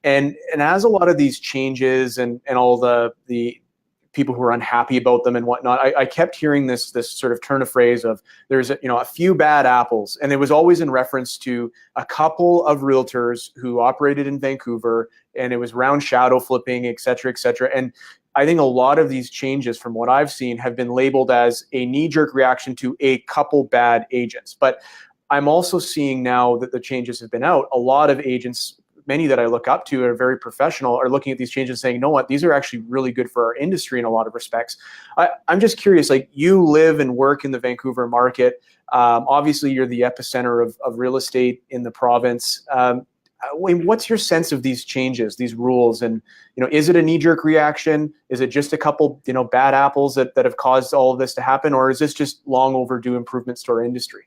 And as a lot of these changes and all the people who are unhappy about them and whatnot, I kept hearing this sort of turn of phrase of there's a few bad apples, and it was always in reference to a couple of realtors who operated in Vancouver, and it was around shadow flipping, et cetera, et cetera. And I think a lot of these changes, from what I've seen, have been labeled as a knee-jerk reaction to a couple bad agents. But I'm also seeing now that the changes have been out, a lot of agents, many that I look up to are very professional, are looking at these changes saying, you know what, these are actually really good for our industry in a lot of respects. I'm just curious, like, you live and work in the Vancouver market. Obviously, you're the epicenter of real estate in the province. What's your sense of these changes, these rules? And, is it a knee-jerk reaction? Is it just a couple, bad apples that have caused all of this to happen? Or is this just long overdue improvements to our industry?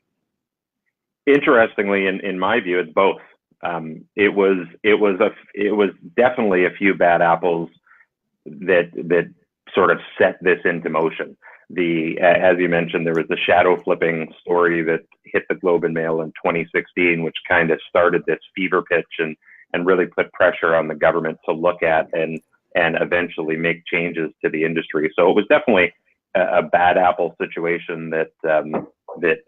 Interestingly, in my view, it's both. It was definitely a few bad apples that sort of set this into motion. As you mentioned, there was the shadow flipping story that hit the Globe and Mail in 2016, which kind of started this fever pitch and really put pressure on the government to look at and eventually make changes to the industry. So it was definitely a bad apple situation that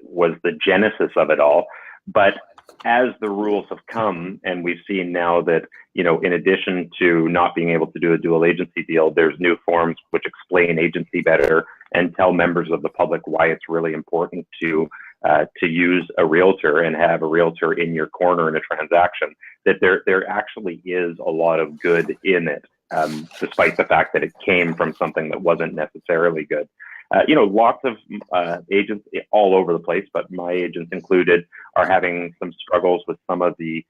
was the genesis of it all. But as the rules have come, and we've seen now that, in addition to not being able to do a dual agency deal, there's new forms which explain agency better and tell members of the public why it's really important to use a realtor and have a realtor in your corner in a transaction, that there actually is a lot of good in it, despite the fact that it came from something that wasn't necessarily good. Lots of agents all over the place, but my agents included, are having some struggles with some of the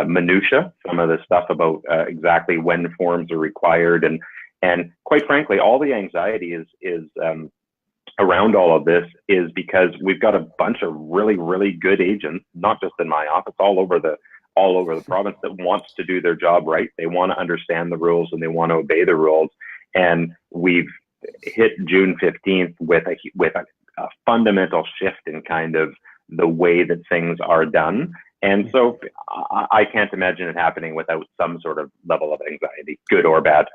minutia, some of the stuff about exactly when forms are required, and quite frankly, all the anxiety is around all of this is because we've got a bunch of really, really good agents, not just in my office, all over the province, that wants to do their job right. They want to understand the rules and they want to obey the rules, and we've hit June 15th with a fundamental shift in kind of the way that things are done. And so I can't imagine it happening without some sort of level of anxiety, good or bad.